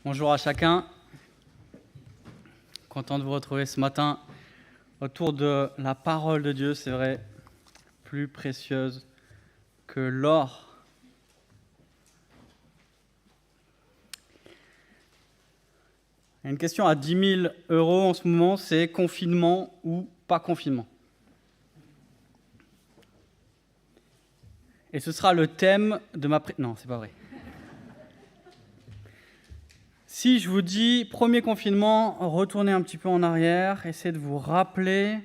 Bonjour à chacun. Content de vous retrouver ce matin autour de la parole de Dieu, c'est vrai, plus précieuse que l'or. Il y a une question à 10 000 € en ce moment, c'est confinement ou pas confinement. Et ce sera le thème de ma... Non, c'est pas vrai. Si je vous dis premier confinement, retournez un petit peu en arrière, essayez de vous rappeler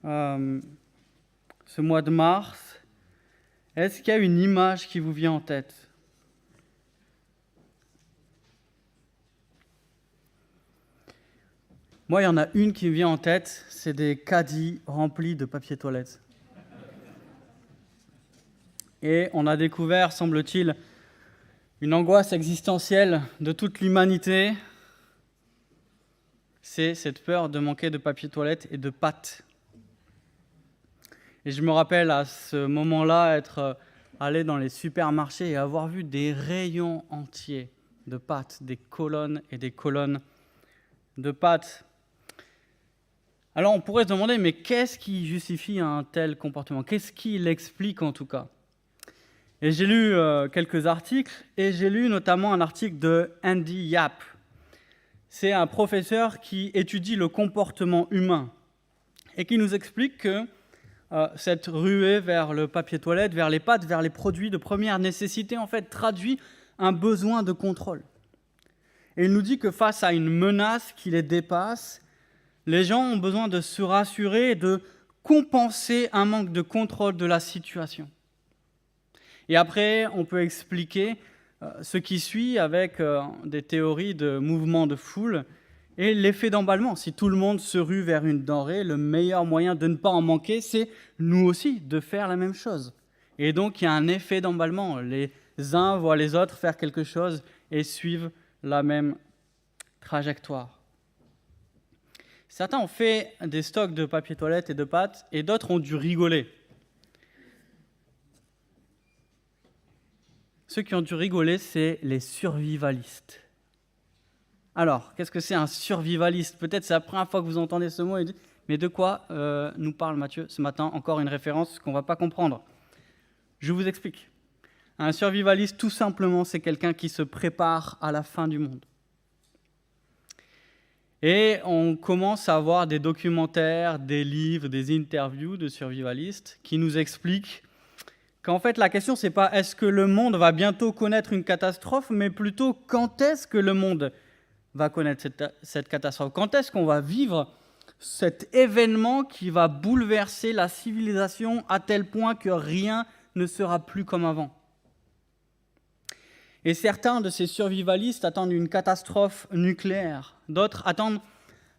ce mois de mars. Est-ce qu'il y a une image qui vous vient en tête ? Moi, il y en a une qui me vient en tête, c'est des caddies remplis de papier toilette. Et on a découvert, semble-t-il, une angoisse existentielle de toute l'humanité, c'est cette peur de manquer de papier toilette et de pâtes. Et je me rappelle à ce moment-là être allé dans les supermarchés et avoir vu des rayons entiers de pâtes, des colonnes et des colonnes de pâtes. Alors on pourrait se demander, mais qu'est-ce qui justifie un tel comportement ? Qu'est-ce qui l'explique en tout cas ? Et j'ai lu quelques articles, et j'ai lu notamment un article de Andy Yap. C'est un professeur qui étudie le comportement humain et qui nous explique que cette ruée vers le papier toilette, vers les pâtes, vers les produits de première nécessité, en fait, traduit un besoin de contrôle. Et il nous dit que face à une menace qui les dépasse, les gens ont besoin de se rassurer et de compenser un manque de contrôle de la situation. Et après, on peut expliquer ce qui suit avec des théories de mouvement de foule et l'effet d'emballement. Si tout le monde se rue vers une denrée, le meilleur moyen de ne pas en manquer, c'est nous aussi de faire la même chose. Et donc, il y a un effet d'emballement. Les uns voient les autres faire quelque chose et suivent la même trajectoire. Certains ont fait des stocks de papier toilette et de pâtes, et d'autres ont dû rigoler. Ceux qui ont dû rigoler, c'est les survivalistes. Alors, qu'est-ce que c'est un survivaliste ? Peut-être c'est la première fois que vous entendez ce mot, mais de quoi nous parle Matthieu ce matin ? Encore une référence qu'on ne va pas comprendre. Je vous explique. Un survivaliste, tout simplement, c'est quelqu'un qui se prépare à la fin du monde. Et on commence à avoir des documentaires, des livres, des interviews de survivalistes qui nous expliquent qu'en fait, la question, c'est pas est-ce que le monde va bientôt connaître une catastrophe, mais plutôt quand est-ce que le monde va connaître cette catastrophe ? Quand est-ce qu'on va vivre cet événement qui va bouleverser la civilisation à tel point que rien ne sera plus comme avant ? Et certains de ces survivalistes attendent une catastrophe nucléaire, d'autres attendent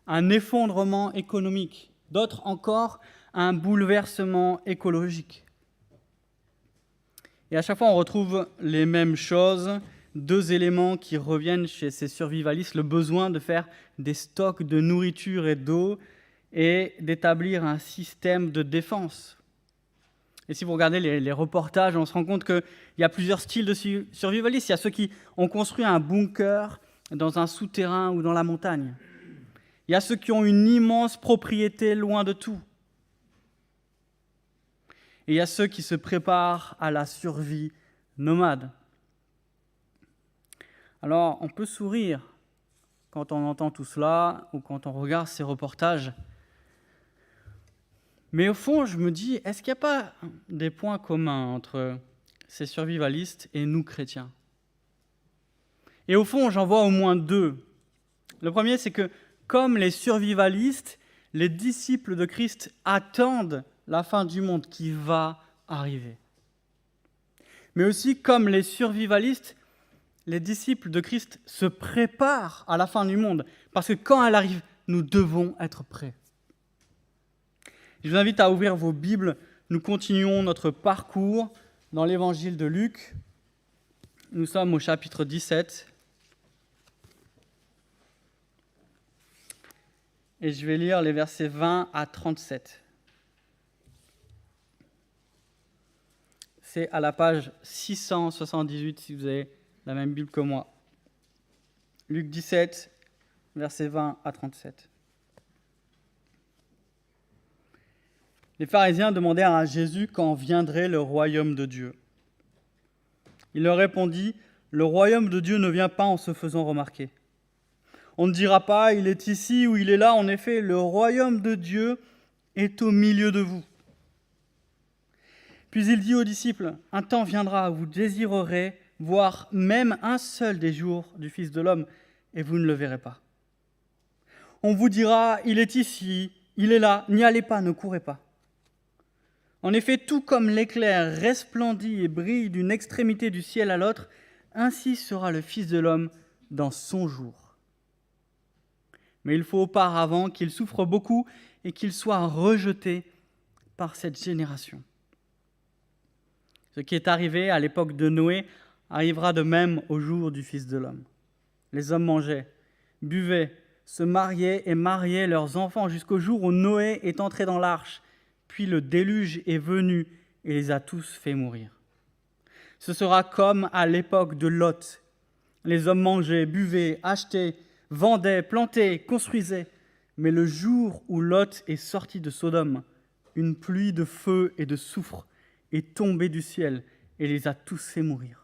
un effondrement économique, d'autres encore un bouleversement écologique. Et à chaque fois, on retrouve les mêmes choses, deux éléments qui reviennent chez ces survivalistes, le besoin de faire des stocks de nourriture et d'eau et d'établir un système de défense. Et si vous regardez les reportages, on se rend compte qu'il y a plusieurs styles de survivalistes. Il y a ceux qui ont construit un bunker dans un souterrain ou dans la montagne. Il y a ceux qui ont une immense propriété loin de tout. Et il y a ceux qui se préparent à la survie nomade. Alors, on peut sourire quand on entend tout cela ou quand on regarde ces reportages. Mais au fond, je me dis, est-ce qu'il n'y a pas des points communs entre ces survivalistes et nous, chrétiens ? Et au fond, j'en vois au moins deux. Le premier, c'est que, comme les survivalistes, les disciples de Christ attendent la fin du monde qui va arriver. Mais aussi, comme les survivalistes, les disciples de Christ se préparent à la fin du monde, parce que quand elle arrive, nous devons être prêts. Je vous invite à ouvrir vos Bibles. Nous continuons notre parcours dans l'évangile de Luc. Nous sommes au chapitre 17. Et je vais lire les versets 20 à 37. C'est à la page 678 si vous avez la même Bible que moi. Luc 17, versets 20 à 37. Les pharisiens demandèrent à Jésus quand viendrait le royaume de Dieu. Il leur répondit, « Le royaume de Dieu ne vient pas en se faisant remarquer. On ne dira pas, il est ici ou il est là, en effet, le royaume de Dieu est au milieu de vous. » Puis il dit aux disciples, « Un temps viendra où vous désirerez voir même un seul des jours du Fils de l'homme, et vous ne le verrez pas. On vous dira, il est ici, il est là, n'y allez pas, ne courez pas. En effet, tout comme l'éclair resplendit et brille d'une extrémité du ciel à l'autre, ainsi sera le Fils de l'homme dans son jour. Mais il faut auparavant qu'il souffre beaucoup et qu'il soit rejeté par cette génération. Ce qui est arrivé à l'époque de Noé arrivera de même au jour du Fils de l'homme. Les hommes mangeaient, buvaient, se mariaient et mariaient leurs enfants jusqu'au jour où Noé est entré dans l'arche. Puis le déluge est venu et les a tous fait mourir. Ce sera comme à l'époque de Lot. Les hommes mangeaient, buvaient, achetaient, vendaient, plantaient, construisaient. Mais le jour où Lot est sorti de Sodome, une pluie de feu et de soufre est tombée du ciel et les a tous fait mourir.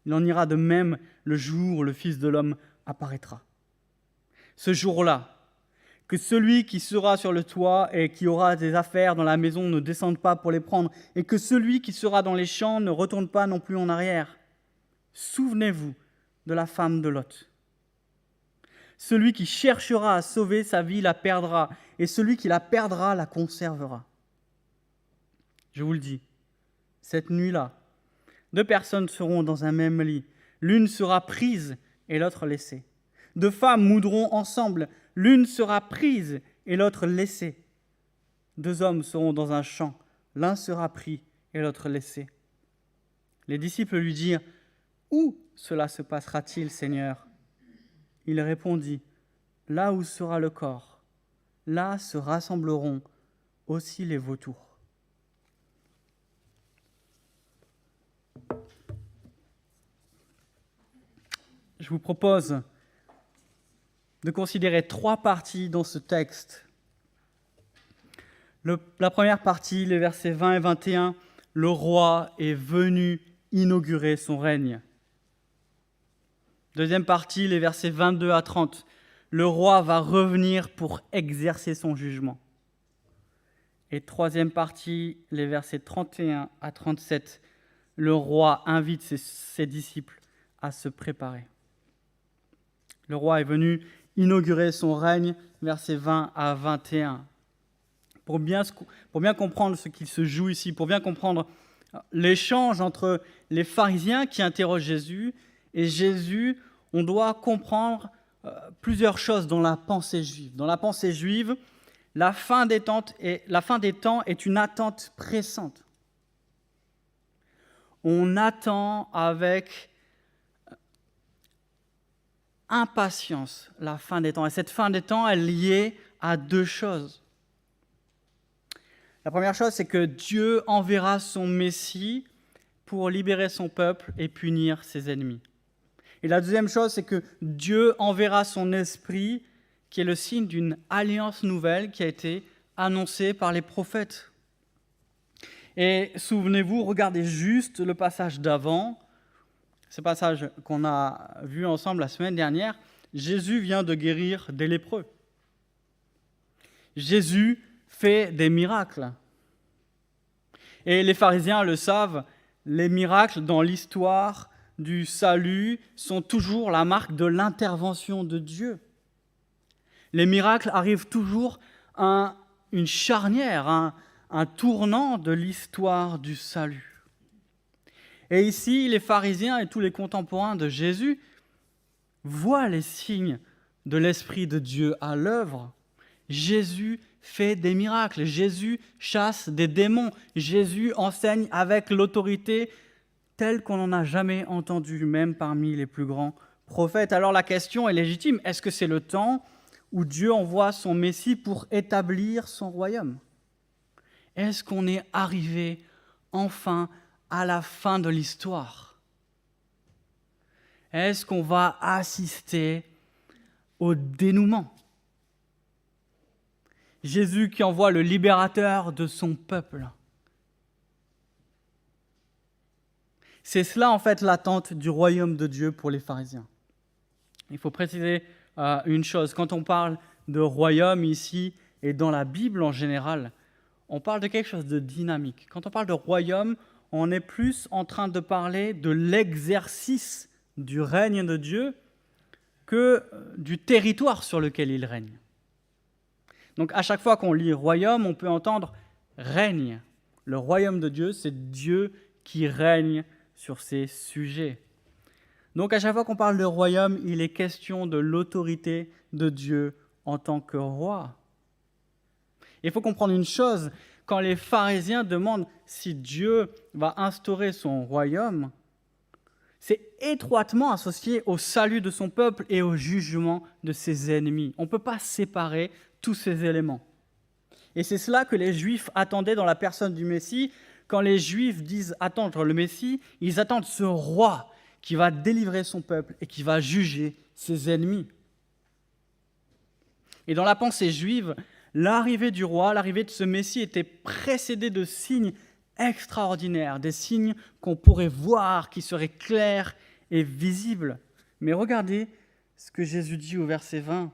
Il en ira de même le jour où le Fils de l'homme apparaîtra. Ce jour-là, que celui qui sera sur le toit et qui aura des affaires dans la maison ne descende pas pour les prendre, et que celui qui sera dans les champs ne retourne pas non plus en arrière. Souvenez-vous de la femme de Lot. Celui qui cherchera à sauver sa vie la perdra, et celui qui la perdra la conservera. Je vous le dis, cette nuit-là, 2 personnes seront dans un même lit. L'une sera prise et l'autre laissée. 2 femmes moudront ensemble. L'une sera prise et l'autre laissée. 2 hommes seront dans un champ. L'un sera pris et l'autre laissé. Les disciples lui dirent, « Où cela se passera-t-il, Seigneur ?» Il répondit, « Là où sera le corps, là se rassembleront aussi les vautours. » Je vous propose de considérer 3 parties dans ce texte. La première partie, les versets 20 et 21, le roi est venu inaugurer son règne. Deuxième partie, les versets 22 à 30, le roi va revenir pour exercer son jugement. Et troisième partie, les versets 31 à 37, le roi invite ses disciples à se préparer. Le roi est venu inaugurer son règne, versets 20 à 21. Pour bien comprendre ce qui se joue ici, pour bien comprendre l'échange entre les pharisiens qui interrogent Jésus et Jésus, on doit comprendre plusieurs choses dans la pensée juive. Dans la pensée juive, la fin des temps est une attente pressante. On attend avec impatience la fin des temps. Et cette fin des temps est liée à 2 choses. La première chose, c'est que Dieu enverra son Messie pour libérer son peuple et punir ses ennemis. Et la deuxième chose, c'est que Dieu enverra son Esprit, qui est le signe d'une alliance nouvelle qui a été annoncée par les prophètes. Et souvenez-vous, regardez juste le passage d'avant, ce passage qu'on a vu ensemble la semaine dernière. Jésus vient de guérir des lépreux. Jésus fait des miracles. Et les pharisiens le savent, les miracles dans l'histoire du salut sont toujours la marque de l'intervention de Dieu. Les miracles arrivent toujours à une charnière, un tournant de l'histoire du salut. Et ici, les pharisiens et tous les contemporains de Jésus voient les signes de l'Esprit de Dieu à l'œuvre. Jésus fait des miracles, Jésus chasse des démons, Jésus enseigne avec l'autorité telle qu'on n'en a jamais entendu, même parmi les plus grands prophètes. Alors la question est légitime, est-ce que c'est le temps où Dieu envoie son Messie pour établir son royaume ? Est-ce qu'on est arrivé enfin à la fin de l'histoire ? Est-ce qu'on va assister au dénouement? Jésus qui envoie le libérateur de son peuple. C'est cela en fait l'attente du royaume de Dieu pour les pharisiens. Il faut préciser une chose, quand on parle de royaume ici et dans la Bible en général, on parle de quelque chose de dynamique. Quand on parle de royaume, on est plus en train de parler de l'exercice du règne de Dieu que du territoire sur lequel il règne. Donc à chaque fois qu'on lit royaume, on peut entendre règne. Le royaume de Dieu, c'est Dieu qui règne sur ces sujets. Donc à chaque fois qu'on parle de royaume, il est question de l'autorité de Dieu en tant que roi. Il faut comprendre une chose, quand les pharisiens demandent si Dieu va instaurer son royaume, c'est étroitement associé au salut de son peuple et au jugement de ses ennemis. On ne peut pas séparer tous ces éléments. Et c'est cela que les Juifs attendaient dans la personne du Messie. Quand les Juifs disent attendre le Messie, ils attendent ce roi qui va délivrer son peuple et qui va juger ses ennemis. Et dans la pensée juive, l'arrivée du roi, l'arrivée de ce Messie était précédée de signes extraordinaires, des signes qu'on pourrait voir, qui seraient clairs et visibles. Mais regardez ce que Jésus dit au verset 20.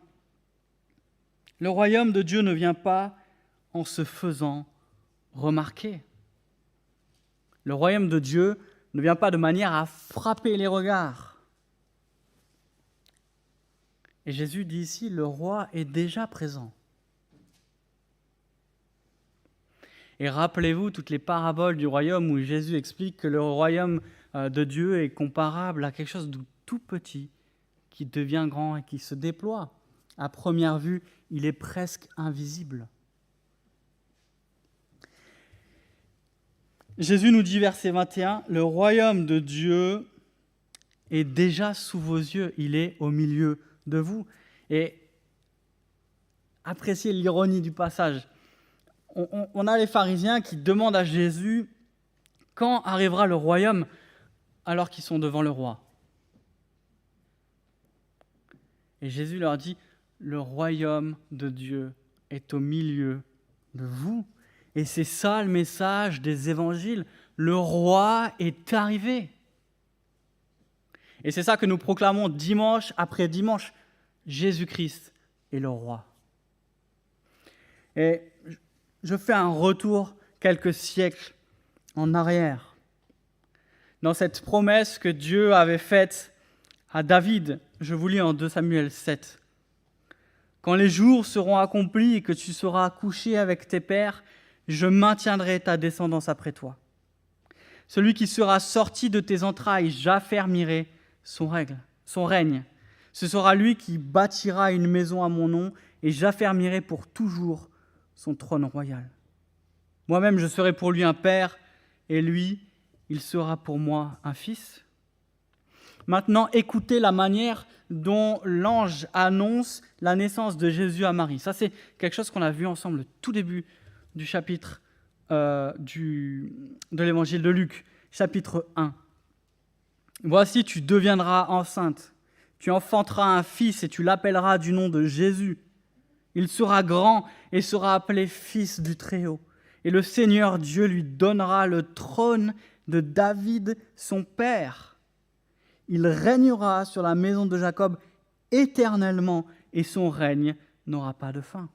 Le royaume de Dieu ne vient pas en se faisant remarquer. Le royaume de Dieu ne vient pas de manière à frapper les regards. Et Jésus dit ici, le roi est déjà présent. Et rappelez-vous toutes les paraboles du royaume où Jésus explique que le royaume de Dieu est comparable à quelque chose de tout petit qui devient grand et qui se déploie. À première vue, il est presque invisible. Jésus nous dit, verset 21, « Le royaume de Dieu est déjà sous vos yeux, il est au milieu de vous. » Et appréciez l'ironie du passage. On a les pharisiens qui demandent à Jésus quand arrivera le royaume alors qu'ils sont devant le roi. Et Jésus leur dit, le royaume de Dieu est au milieu de vous. Et c'est ça le message des évangiles. Le roi est arrivé. Et c'est ça que nous proclamons dimanche après dimanche. Jésus-Christ est le roi. Et je fais un retour quelques siècles en arrière. Dans cette promesse que Dieu avait faite à David, je vous lis en 2 Samuel 7. « Quand les jours seront accomplis et que tu seras couché avec tes pères, je maintiendrai ta descendance après toi. Celui qui sera sorti de tes entrailles, j'affermirai son règne. Ce sera lui qui bâtira une maison à mon nom et j'affermirai pour toujours son trône royal. Moi-même, je serai pour lui un père et lui, il sera pour moi un fils. » Maintenant, écoutez la manière dont l'ange annonce la naissance de Jésus à Marie. Ça, c'est quelque chose qu'on a vu ensemble au tout début du chapitre de l'évangile de Luc, chapitre 1. « Voici, tu deviendras enceinte, tu enfanteras un fils et tu l'appelleras du nom de Jésus. Il sera grand et sera appelé fils du Très-Haut. Et le Seigneur Dieu lui donnera le trône de David, son père. Il régnera sur la maison de Jacob éternellement et son règne n'aura pas de fin. »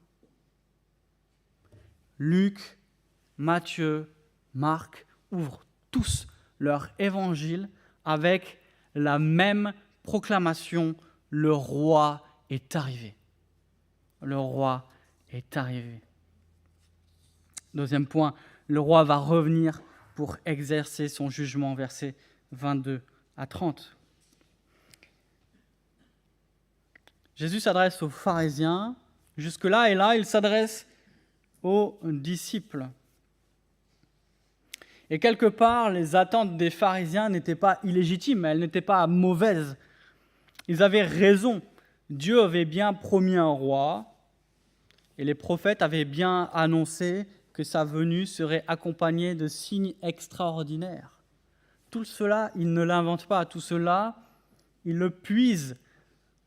Luc, Matthieu, Marc ouvrent tous leur évangile avec la même proclamation, le roi est arrivé. Le roi est arrivé. Deuxième point, le roi va revenir pour exercer son jugement, versets 22 à 30. Jésus s'adresse aux pharisiens, jusque-là, et là, il s'adresse aux disciples. Et quelque part, les attentes des pharisiens n'étaient pas illégitimes, elles n'étaient pas mauvaises. Ils avaient raison. Dieu avait bien promis un roi, et les prophètes avaient bien annoncé que sa venue serait accompagnée de signes extraordinaires. Tout cela, ils ne l'inventent pas. Tout cela, Ils le puisent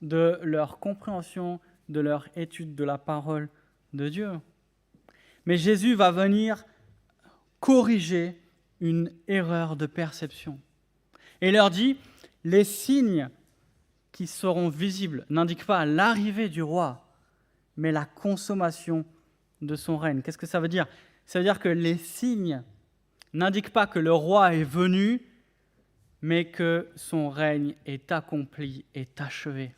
de leur compréhension, de leur étude de la parole de Dieu. Mais Jésus va venir corriger une erreur de perception. Et il leur dit, les signes qui seront visibles n'indiquent pas l'arrivée du roi, mais la consommation de son règne. Qu'est-ce que ça veut dire? Ça veut dire que les signes n'indiquent pas que le roi est venu, mais que son règne est accompli, est achevé.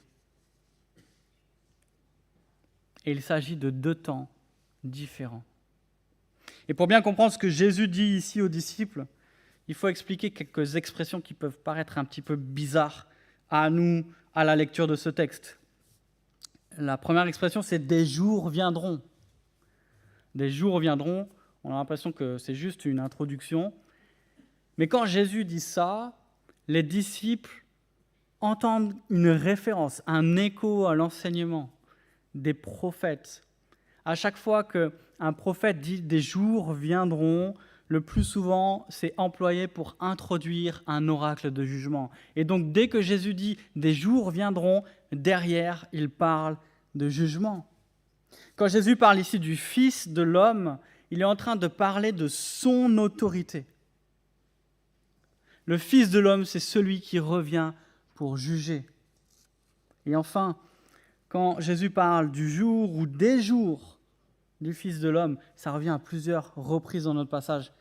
Et il s'agit de deux temps différents. Et pour bien comprendre ce que Jésus dit ici aux disciples, il faut expliquer quelques expressions qui peuvent paraître un petit peu bizarres à nous, à la lecture de ce texte. La première expression, c'est « des jours viendront ». Des jours viendront, on a l'impression que c'est juste une introduction. Mais quand Jésus dit ça, les disciples entendent une référence, un écho à l'enseignement des prophètes. À chaque fois qu'un prophète dit « des jours viendront », le plus souvent, c'est employé pour introduire un oracle de jugement. Et donc, dès que Jésus dit « des jours viendront », derrière, il parle de jugement. Quand Jésus parle ici du Fils de l'homme, il est en train de parler de son autorité. Le Fils de l'homme, c'est celui qui revient pour juger. Et enfin, quand Jésus parle du jour ou des jours du Fils de l'homme, ça revient à plusieurs reprises dans notre passage.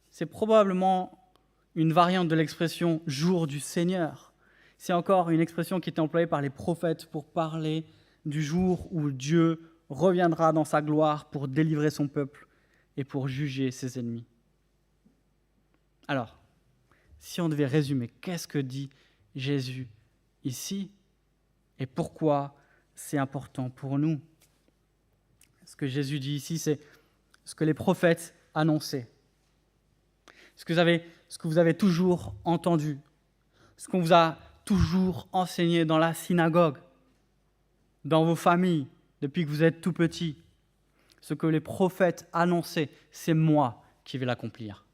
C'est probablement une variante de l'expression « jour du Seigneur ». C'est encore une expression qui est employée par les prophètes pour parler du jour où Dieu reviendra dans sa gloire pour délivrer son peuple et pour juger ses ennemis. Alors, si on devait résumer, qu'est-ce que dit Jésus ici et pourquoi c'est important pour nous? Ce que Jésus dit ici, c'est ce que les prophètes annonçaient, ce que vous avez toujours entendu, ce qu'on vous a toujours enseigné dans la synagogue, dans vos familles, depuis que vous êtes tout petit. Ce que les prophètes annonçaient, c'est moi qui vais l'accomplir.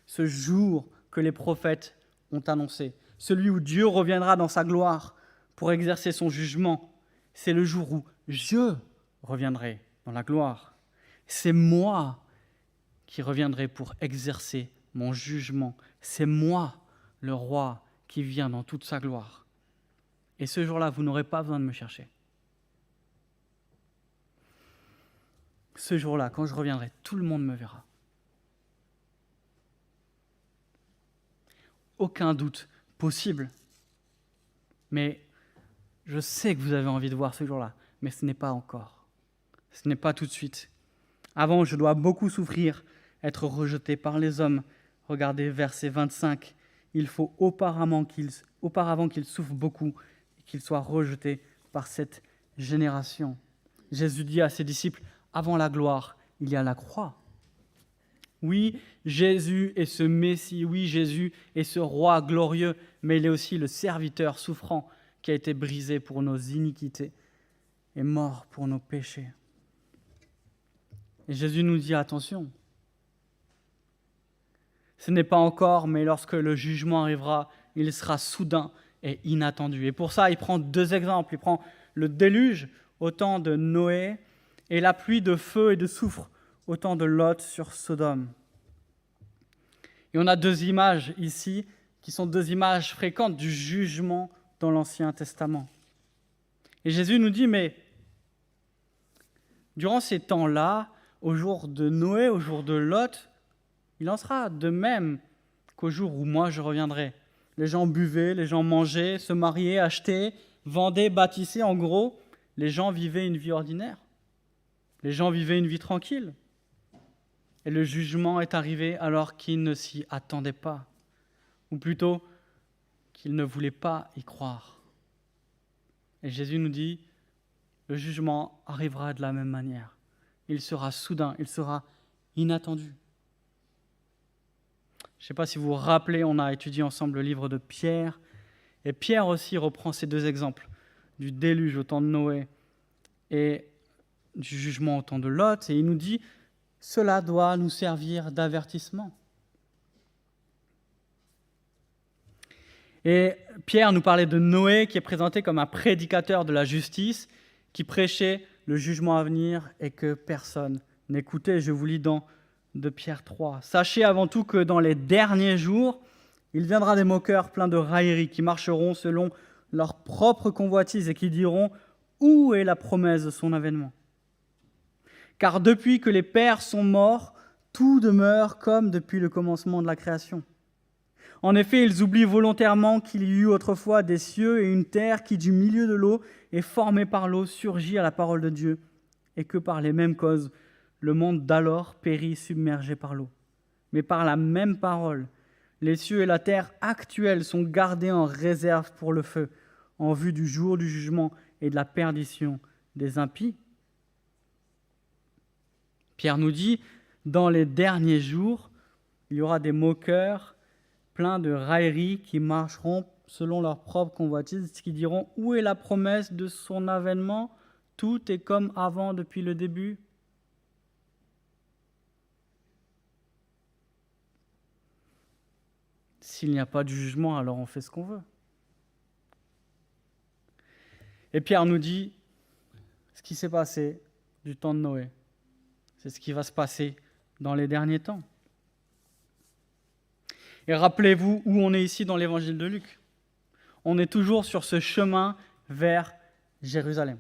Ce jour que les prophètes ont annoncé, celui où Dieu reviendra dans sa gloire pour exercer son jugement, c'est le jour où je reviendrai dans la gloire. C'est moi qui reviendrai pour exercer mon jugement. C'est moi, le roi, qui vient dans toute sa gloire. Et ce jour-là, vous n'aurez pas besoin de me chercher. Ce jour-là, quand je reviendrai, tout le monde me verra. Aucun doute possible. Mais je sais que vous avez envie de voir ce jour-là, mais ce n'est pas encore. Ce n'est pas tout de suite. Avant, je dois beaucoup souffrir, être rejeté par les hommes. Regardez verset 25. Il faut auparavant qu'il souffre beaucoup et qu'il soit rejeté par cette génération. Jésus dit à ses disciples, avant la gloire, il y a la croix. Oui, Jésus est ce Messie, oui, Jésus est ce roi glorieux, mais il est aussi le serviteur souffrant qui a été brisé pour nos iniquités et mort pour nos péchés. Et Jésus nous dit, attention, ce n'est pas encore, mais lorsque le jugement arrivera, il sera soudain et inattendu. Et pour ça, il prend deux exemples. Il prend le déluge au temps de Noé et la pluie de feu et de soufre au temps de Lot sur Sodome. Et on a deux images ici, qui sont deux images fréquentes du jugement dans l'Ancien Testament. Et Jésus nous dit, mais durant ces temps-là, au jour de Noé, au jour de Lot, il en sera de même qu'au jour où moi je reviendrai. Les gens buvaient, les gens mangeaient, se mariaient, achetaient, vendaient, bâtissaient. En gros, les gens vivaient une vie ordinaire. Les gens vivaient une vie tranquille. Et le jugement est arrivé alors qu'ils ne s'y attendaient pas. Ou plutôt, qu'ils ne voulaient pas y croire. Et Jésus nous dit, le jugement arrivera de la même manière. Il sera soudain, il sera inattendu. Je ne sais pas si vous vous rappelez, on a étudié ensemble le livre de Pierre. Et Pierre aussi reprend ces deux exemples, du déluge au temps de Noé et du jugement au temps de Lot. Et il nous dit, cela doit nous servir d'avertissement. Et Pierre nous parlait de Noé qui est présenté comme un prédicateur de la justice, qui prêchait le jugement à venir et que personne n'écoutait. Je vous lis dans de Pierre 3. « Sachez avant tout que dans les derniers jours, il viendra des moqueurs pleins de railleries qui marcheront selon leur propre convoitise et qui diront « Où est la promesse de son avènement ?» Car depuis que les pères sont morts, tout demeure comme depuis le commencement de la création. En effet, ils oublient volontairement qu'il y eut autrefois des cieux et une terre qui, du milieu de l'eau et formée par l'eau, surgit à la parole de Dieu, et que par les mêmes causes, le monde d'alors périt submergé par l'eau. Mais par la même parole, les cieux et la terre actuels sont gardés en réserve pour le feu, en vue du jour du jugement et de la perdition des impies. Pierre nous dit, dans les derniers jours, il y aura des moqueurs pleins de railleries qui marcheront selon leur propre convoitise, qui diront « Où est la promesse de son avènement ? Tout est comme avant depuis le début. » S'il n'y a pas de jugement, alors on fait ce qu'on veut. Et Pierre nous dit ce qui s'est passé du temps de Noé. C'est ce qui va se passer dans les derniers temps. Et rappelez-vous où on est ici dans l'évangile de Luc. On est toujours sur ce chemin vers Jérusalem.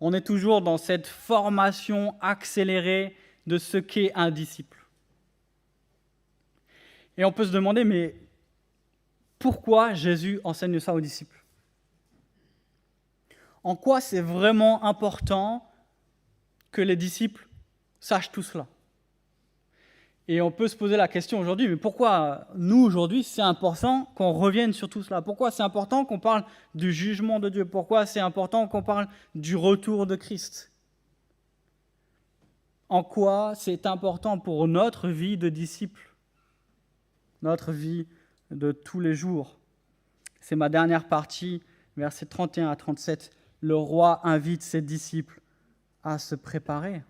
On est toujours dans cette formation accélérée de ce qu'est un disciple. Et on peut se demander, mais pourquoi Jésus enseigne ça aux disciples ? En quoi c'est vraiment important que les disciples sachent tout cela ? Et on peut se poser la question aujourd'hui, mais pourquoi nous, aujourd'hui, c'est important qu'on revienne sur tout cela ? Pourquoi c'est important qu'on parle du jugement de Dieu ? Pourquoi c'est important qu'on parle du retour de Christ ? En quoi c'est important pour notre vie de disciples ? Notre vie de tous les jours. C'est ma dernière partie, versets 31 à 37. Le roi invite ses disciples à se préparer.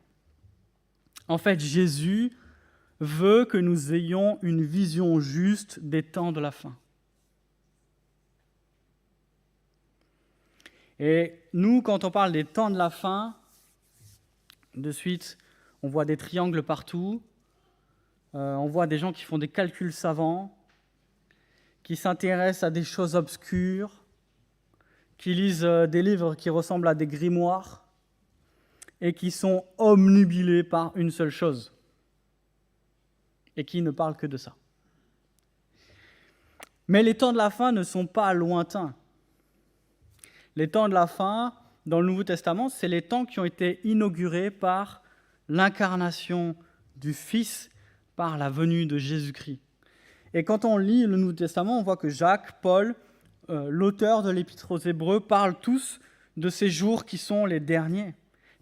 En fait, Jésus veut que nous ayons une vision juste des temps de la fin. Et nous, quand on parle des temps de la fin, de suite, on voit des triangles partout, on voit des gens qui font des calculs savants, qui s'intéressent à des choses obscures, qui lisent des livres qui ressemblent à des grimoires et qui sont omnubilés par une seule chose et qui ne parlent que de ça. Mais les temps de la fin ne sont pas lointains. Les temps de la fin, dans le Nouveau Testament, c'est les temps qui ont été inaugurés par l'incarnation du Fils, par la venue de Jésus-Christ. Et quand on lit le Nouveau Testament, on voit que Jacques, Paul, l'auteur de l'Épître aux Hébreux, parlent tous de ces jours qui sont les derniers.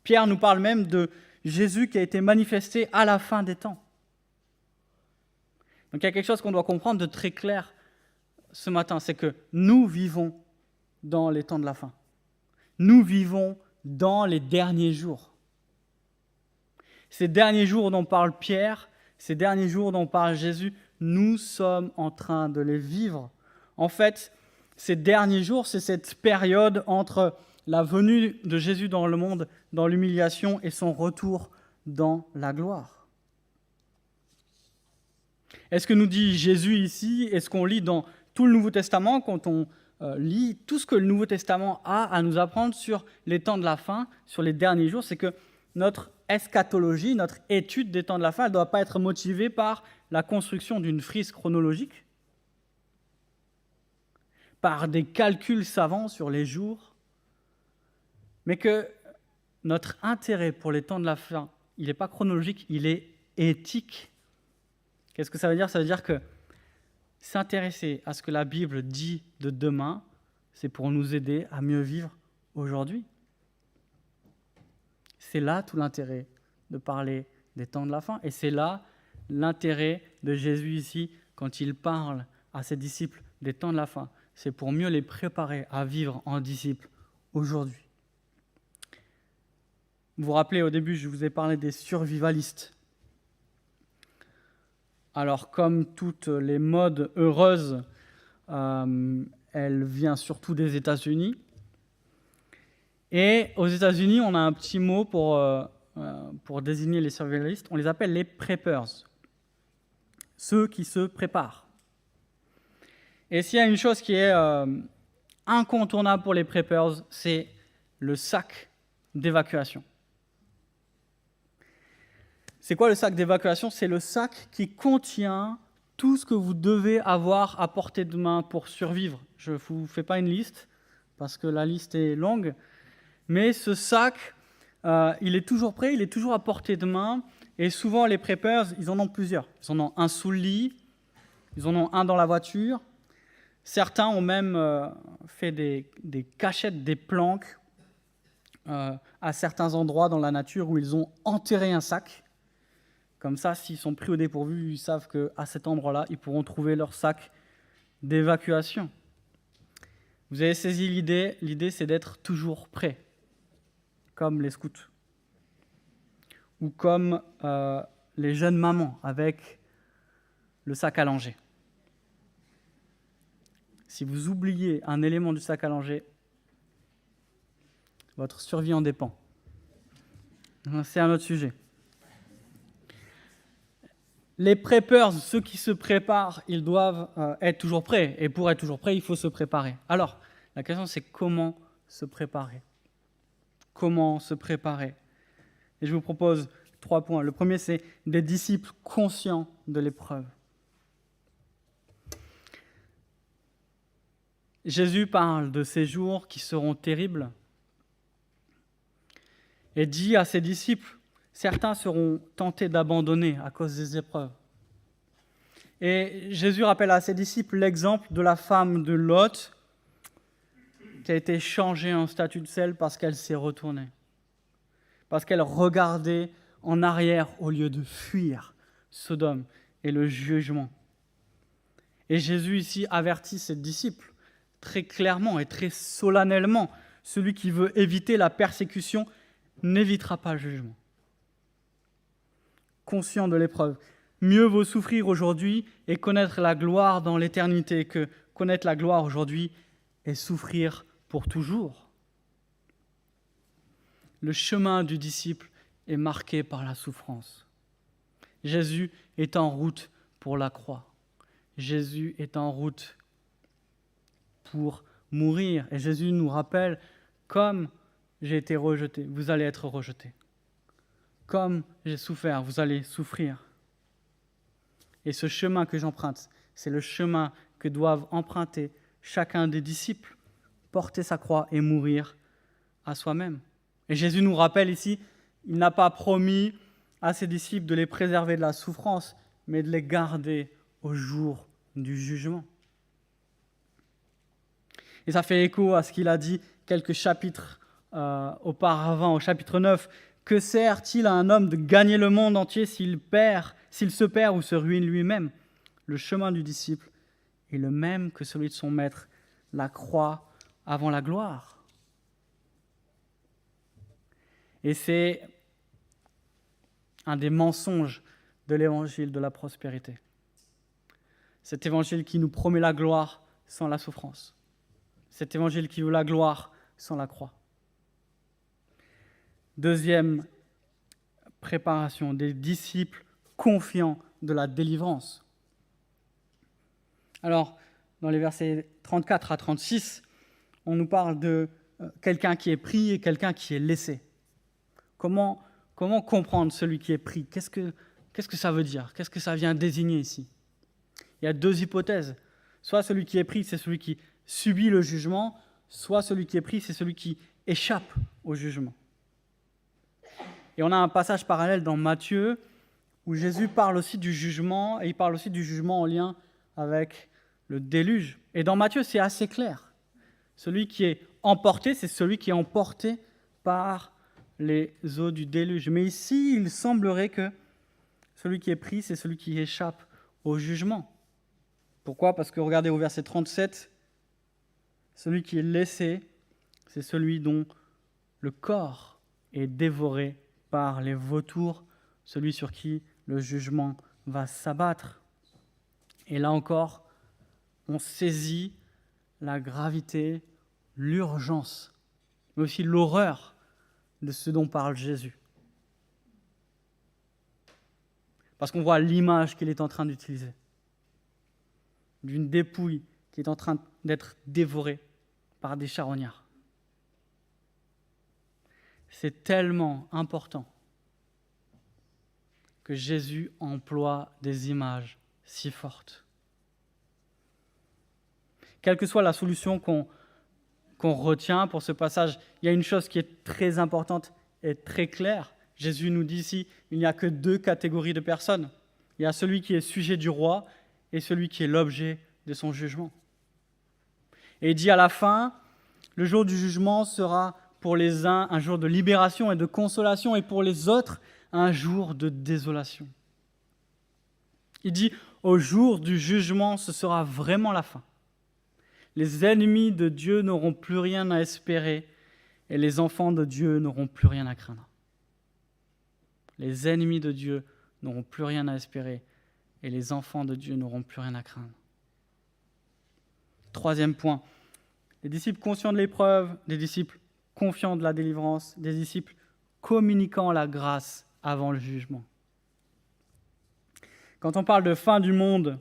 Pierre nous parle même de Jésus qui a été manifesté à la fin des temps. Donc il y a quelque chose qu'on doit comprendre de très clair ce matin, c'est que nous vivons dans les temps de la fin. Nous vivons dans les derniers jours. Ces derniers jours dont parle Pierre, ces derniers jours dont parle Jésus, nous sommes en train de les vivre. En fait, ces derniers jours, c'est cette période entre la venue de Jésus dans le monde, dans l'humiliation, et son retour dans la gloire. Est-ce que nous dit Jésus ici ? Est-ce qu'on lit dans tout le Nouveau Testament, quand on lit tout ce que le Nouveau Testament a à nous apprendre sur les temps de la fin, sur les derniers jours, c'est que notre eschatologie, notre étude des temps de la fin, elle ne doit pas être motivée par la construction d'une frise chronologique, par des calculs savants sur les jours, mais que notre intérêt pour les temps de la fin, il n'est pas chronologique, il est éthique. Qu'est-ce que ça veut dire ? Ça veut dire que s'intéresser à ce que la Bible dit de demain, c'est pour nous aider à mieux vivre aujourd'hui. C'est là tout l'intérêt de parler des temps de la fin. Et c'est là l'intérêt de Jésus ici, quand il parle à ses disciples des temps de la fin. C'est pour mieux les préparer à vivre en disciples aujourd'hui. Vous vous rappelez, au début, je vous ai parlé des survivalistes. Alors, comme toutes les modes heureuses, elle vient surtout des États-Unis. Et aux États-Unis, on a un petit mot pour désigner les survivalistes. On les appelle les preppers, ceux qui se préparent. Et s'il y a une chose qui est incontournable pour les preppers, c'est le sac d'évacuation. C'est quoi le sac d'évacuation? C'est le sac qui contient tout ce que vous devez avoir à portée de main pour survivre. Je ne vous fais pas une liste, parce que la liste est longue, mais ce sac, il est toujours prêt, il est toujours à portée de main, et souvent les preppers, ils en ont plusieurs. Ils en ont un sous le lit, ils en ont un dans la voiture. Certains ont même fait des cachettes, des planques à certains endroits dans la nature où ils ont enterré un sac. Comme ça, s'ils sont pris au dépourvu, ils savent qu'à cet endroit-là, ils pourront trouver leur sac d'évacuation. Vous avez saisi l'idée? L'idée, c'est d'être toujours prêt, comme les scouts. Ou comme les jeunes mamans avec le sac à langer. Si vous oubliez un élément du sac à langer, votre survie en dépend. C'est un autre sujet. Les preppers, ceux qui se préparent, ils doivent être toujours prêts. Et pour être toujours prêt, il faut se préparer. Alors, la question, c'est comment se préparer? Comment se préparer? Et je vous propose 3 points. Le premier, c'est des disciples conscients de l'épreuve. Jésus parle de ces jours qui seront terribles et dit à ses disciples, certains seront tentés d'abandonner à cause des épreuves. Et Jésus rappelle à ses disciples l'exemple de la femme de Lot qui a été changée en statue de sel parce qu'elle s'est retournée, parce qu'elle regardait en arrière au lieu de fuir Sodome et le jugement. Et Jésus ici avertit ses disciples très clairement et très solennellement, celui qui veut éviter la persécution n'évitera pas le jugement. Conscient de l'épreuve. Mieux vaut souffrir aujourd'hui et connaître la gloire dans l'éternité que connaître la gloire aujourd'hui et souffrir pour toujours. Le chemin du disciple est marqué par la souffrance. Jésus est en route pour la croix. Jésus est en route pour mourir. Et Jésus nous rappelle, comme j'ai été rejeté, vous allez être rejeté. Comme j'ai souffert, vous allez souffrir. Et ce chemin que j'emprunte, c'est le chemin que doivent emprunter chacun des disciples, porter sa croix et mourir à soi-même. Et Jésus nous rappelle ici, il n'a pas promis à ses disciples de les préserver de la souffrance, mais de les garder au jour du jugement. Et ça fait écho à ce qu'il a dit quelques chapitres auparavant, au chapitre 9. Que sert-il à un homme de gagner le monde entier s'il se perd ou se ruine lui-même? Le chemin du disciple est le même que celui de son maître, la croix avant la gloire. Et c'est un des mensonges de l'évangile de la prospérité. Cet évangile qui nous promet la gloire sans la souffrance. Cet évangile qui veut la gloire sans la croix. Deuxième préparation, des disciples confiants de la délivrance. Alors, dans les versets 34 à 36, on nous parle de quelqu'un qui est pris et quelqu'un qui est laissé. Comment comprendre celui qui est pris? Qu'est-ce que ça veut dire? Qu'est-ce que ça vient désigner ici? Il y a 2 hypothèses. Soit celui qui est pris, c'est celui qui subit le jugement, soit celui qui est pris, c'est celui qui échappe au jugement. Et on a un passage parallèle dans Matthieu où Jésus parle aussi du jugement, et il parle aussi du jugement en lien avec le déluge. Et dans Matthieu, c'est assez clair. Celui qui est emporté, c'est celui qui est emporté par les eaux du déluge. Mais ici, il semblerait que celui qui est pris, c'est celui qui échappe au jugement. Pourquoi? Parce que regardez au verset 37, celui qui est laissé, c'est celui dont le corps est dévoré par les vautours, celui sur qui le jugement va s'abattre. Et là encore, on saisit la gravité, l'urgence, mais aussi l'horreur de ce dont parle Jésus. Parce qu'on voit l'image qu'il est en train d'utiliser, d'une dépouille qui est en train d'être dévorée par des charognards. C'est tellement important que Jésus emploie des images si fortes. Quelle que soit la solution qu'on retient pour ce passage, il y a une chose qui est très importante et très claire. Jésus nous dit ici, il n'y a que 2 catégories de personnes. Il y a celui qui est sujet du roi et celui qui est l'objet de son jugement. Et il dit à la fin, le jour du jugement sera pour les uns un jour de libération et de consolation, et pour les autres un jour de désolation. Il dit, au jour du jugement, ce sera vraiment la fin. Les ennemis de Dieu n'auront plus rien à espérer, et les enfants de Dieu n'auront plus rien à craindre. Les ennemis de Dieu n'auront plus rien à espérer, et les enfants de Dieu n'auront plus rien à craindre. 3e point, des disciples conscients de l'épreuve, des disciples confiants de la délivrance, des disciples communiquant la grâce avant le jugement. Quand on parle de fin du monde,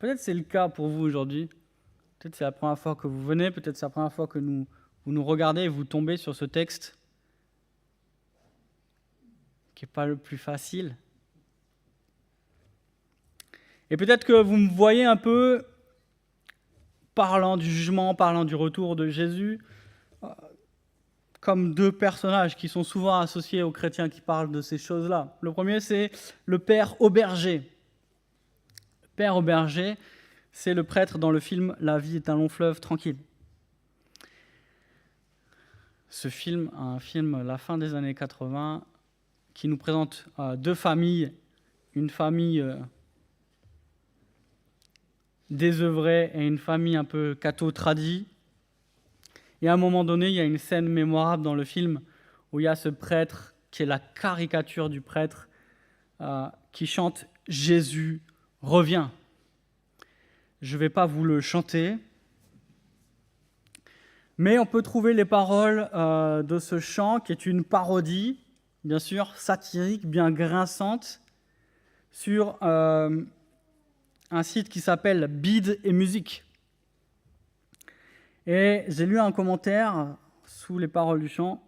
peut-être c'est le cas pour vous aujourd'hui, peut-être c'est la première fois que vous venez, peut-être c'est la première fois que vous nous regardez et vous tombez sur ce texte qui n'est pas le plus facile. Et peut-être que vous me voyez un peu parlant du jugement, parlant du retour de Jésus, comme 2 personnages qui sont souvent associés aux chrétiens qui parlent de ces choses-là. Le premier, c'est le père Auberger. Le père Auberger, c'est le prêtre dans le film « La vie est un long fleuve tranquille ». Ce film, un film la fin des années 80, qui nous présente 2 familles, une famille désœuvrée et une famille un peu catho-tradie. Et à un moment donné, il y a une scène mémorable dans le film où il y a ce prêtre qui est la caricature du prêtre qui chante « Jésus revient ». Je ne vais pas vous le chanter, mais on peut trouver les paroles de ce chant qui est une parodie, bien sûr satirique, bien grinçante, sur un site qui s'appelle Bide et Musique. Et j'ai lu un commentaire sous les paroles du chant,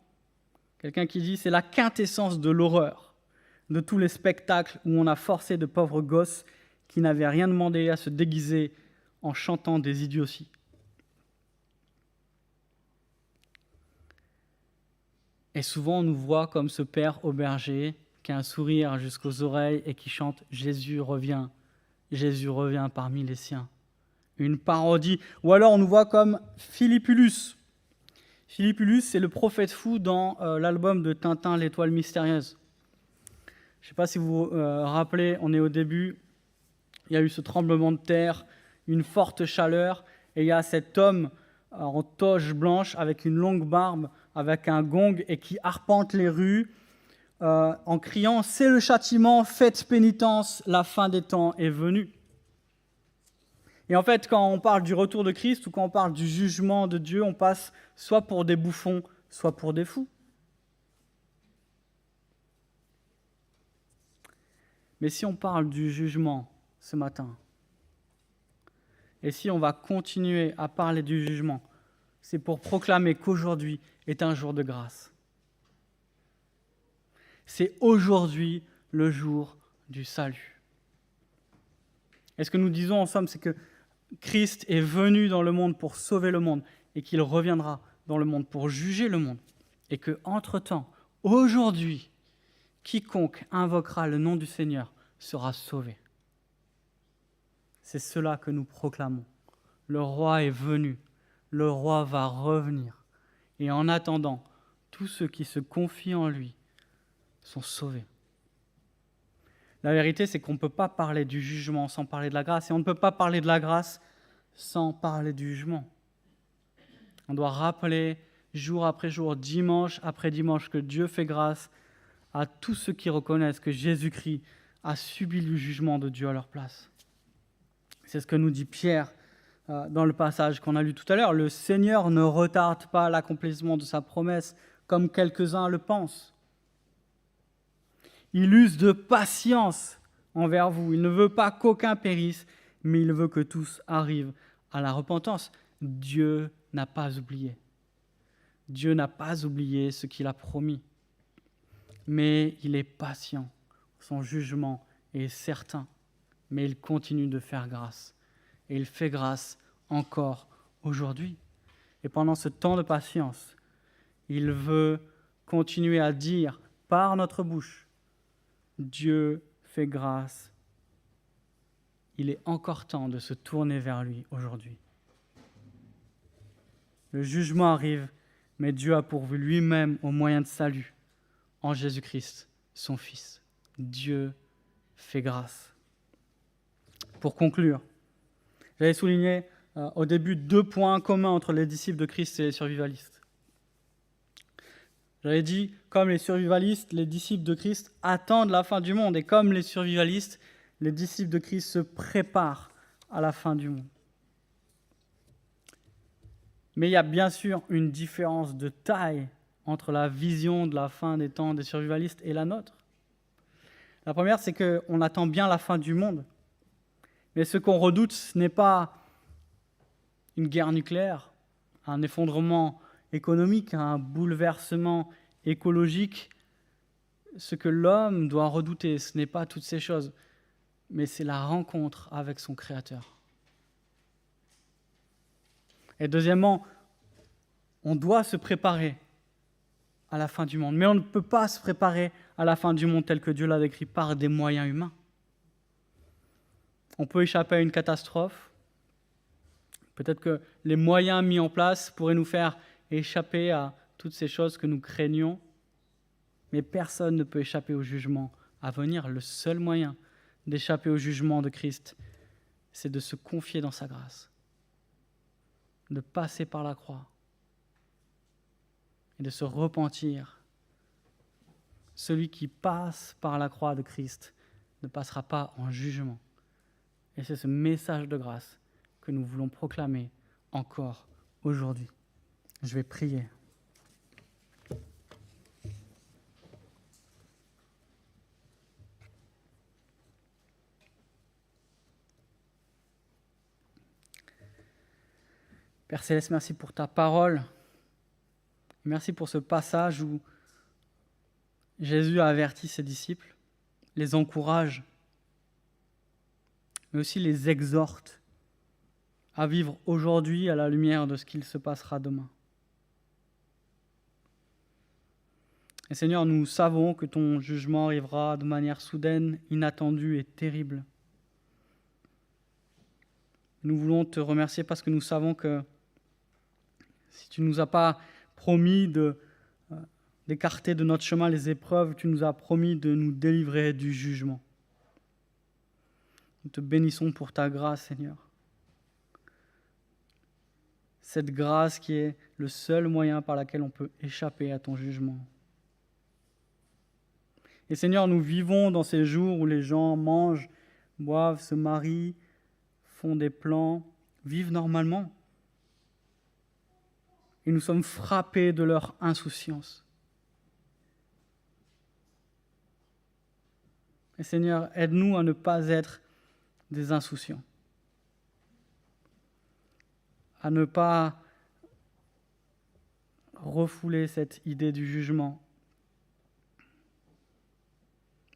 quelqu'un qui dit « C'est la quintessence de l'horreur, de tous les spectacles où on a forcé de pauvres gosses qui n'avaient rien demandé à se déguiser en chantant des idioties. » Et souvent, on nous voit comme ce père Auberger qui a un sourire jusqu'aux oreilles et qui chante « Jésus revient parmi les siens ». Une parodie. Ou alors on nous voit comme Philippulus. Philippulus, c'est le prophète fou dans l'album de Tintin, l'étoile mystérieuse. Je ne sais pas si vous vous rappelez, on est au début, il y a eu ce tremblement de terre, une forte chaleur, et il y a cet homme en toge blanche avec une longue barbe, avec un gong, et qui arpente les rues en criant « C'est le châtiment, faites pénitence, la fin des temps est venue ». Et en fait, quand on parle du retour de Christ ou quand on parle du jugement de Dieu, on passe soit pour des bouffons, soit pour des fous. Mais si on parle du jugement ce matin, et si on va continuer à parler du jugement, c'est pour proclamer qu'aujourd'hui est un jour de grâce. C'est aujourd'hui le jour du salut. Et ce que nous disons en somme, c'est que Christ est venu dans le monde pour sauver le monde et qu'il reviendra dans le monde pour juger le monde. Et qu'entre-temps, aujourd'hui, quiconque invoquera le nom du Seigneur sera sauvé. C'est cela que nous proclamons. Le roi est venu, le roi va revenir. Et en attendant, tous ceux qui se confient en lui sont sauvés. La vérité, c'est qu'on ne peut pas parler du jugement sans parler de la grâce, et on ne peut pas parler de la grâce sans parler du jugement. On doit rappeler jour après jour, dimanche après dimanche, que Dieu fait grâce à tous ceux qui reconnaissent que Jésus-Christ a subi le jugement de Dieu à leur place. C'est ce que nous dit Pierre dans le passage qu'on a lu tout à l'heure. Le Seigneur ne retarde pas l'accomplissement de sa promesse comme quelques-uns le pensent. Il use de patience envers vous. Il ne veut pas qu'aucun périsse, mais il veut que tous arrivent à la repentance. Dieu n'a pas oublié. Dieu n'a pas oublié ce qu'il a promis. Mais il est patient. Son jugement est certain. Mais il continue de faire grâce. Et il fait grâce encore aujourd'hui. Et pendant ce temps de patience, il veut continuer à dire par notre bouche, Dieu fait grâce. Il est encore temps de se tourner vers lui aujourd'hui. Le jugement arrive, mais Dieu a pourvu lui-même au moyen de salut en Jésus-Christ, son Fils. Dieu fait grâce. Pour conclure, j'avais souligné au début 2 points communs entre les disciples de Christ et les survivalistes. J'avais dit, comme les survivalistes, les disciples de Christ attendent la fin du monde, et comme les survivalistes, les disciples de Christ se préparent à la fin du monde. Mais il y a bien sûr une différence de taille entre la vision de la fin des temps des survivalistes et la nôtre. La première, c'est qu'on attend bien la fin du monde. Mais ce qu'on redoute, ce n'est pas une guerre nucléaire, un effondrement économique, un bouleversement écologique. Ce que l'homme doit redouter, ce n'est pas toutes ces choses, mais c'est la rencontre avec son Créateur. Et deuxièmement, on doit se préparer à la fin du monde, mais on ne peut pas se préparer à la fin du monde tel que Dieu l'a décrit par des moyens humains. On peut échapper à une catastrophe. Peut-être que les moyens mis en place pourraient nous faire échapper à toutes ces choses que nous craignons, mais personne ne peut échapper au jugement à venir. Le seul moyen d'échapper au jugement de Christ, c'est de se confier dans sa grâce, de passer par la croix et de se repentir. Celui qui passe par la croix de Christ ne passera pas en jugement. Et c'est ce message de grâce que nous voulons proclamer encore aujourd'hui. Je vais prier. Père Céleste, merci pour ta parole. Merci pour ce passage où Jésus a averti ses disciples, les encourage, mais aussi les exhorte à vivre aujourd'hui à la lumière de ce qu'il se passera demain. Et Seigneur, nous savons que ton jugement arrivera de manière soudaine, inattendue et terrible. Nous voulons te remercier parce que nous savons que si tu ne nous as pas promis d'écarter de notre chemin les épreuves, tu nous as promis de nous délivrer du jugement. Nous te bénissons pour ta grâce, Seigneur. Cette grâce qui est le seul moyen par lequel on peut échapper à ton jugement. Et Seigneur, nous vivons dans ces jours où les gens mangent, boivent, se marient, font des plans, vivent normalement. Et nous sommes frappés de leur insouciance. Et Seigneur, aide-nous à ne pas être des insouciants, à ne pas refouler cette idée du jugement,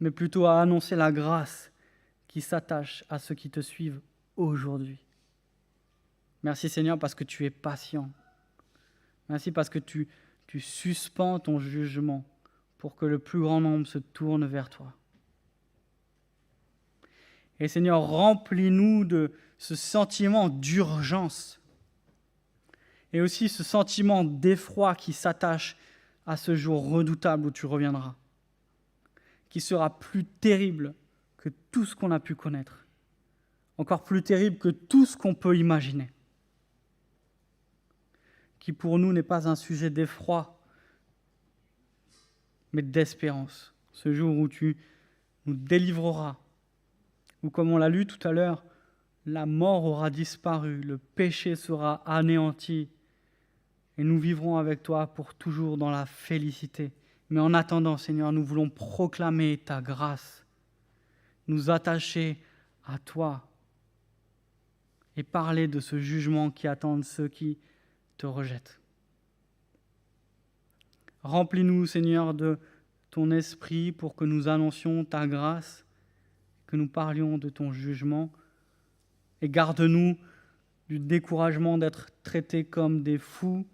mais plutôt à annoncer la grâce qui s'attache à ceux qui te suivent aujourd'hui. Merci Seigneur parce que tu es patient. Merci parce que tu suspends ton jugement pour que le plus grand nombre se tourne vers toi. Et Seigneur, remplis-nous de ce sentiment d'urgence et aussi ce sentiment d'effroi qui s'attache à ce jour redoutable où tu reviendras, qui sera plus terrible que tout ce qu'on a pu connaître, encore plus terrible que tout ce qu'on peut imaginer, qui pour nous n'est pas un sujet d'effroi, mais d'espérance. Ce jour où tu nous délivreras, ou comme on l'a lu tout à l'heure, la mort aura disparu, le péché sera anéanti, et nous vivrons avec toi pour toujours dans la félicité. Mais en attendant, Seigneur, nous voulons proclamer ta grâce, nous attacher à toi et parler de ce jugement qui attend ceux qui te rejettent. Remplis-nous, Seigneur, de ton esprit pour que nous annoncions ta grâce, que nous parlions de ton jugement, et garde-nous du découragement d'être traités comme des fous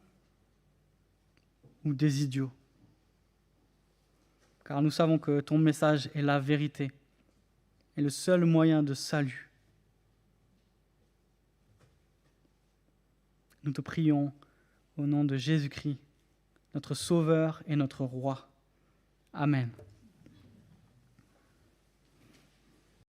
ou des idiots. Car nous savons que ton message est la vérité et le seul moyen de salut. Nous te prions au nom de Jésus-Christ, notre Sauveur et notre Roi. Amen.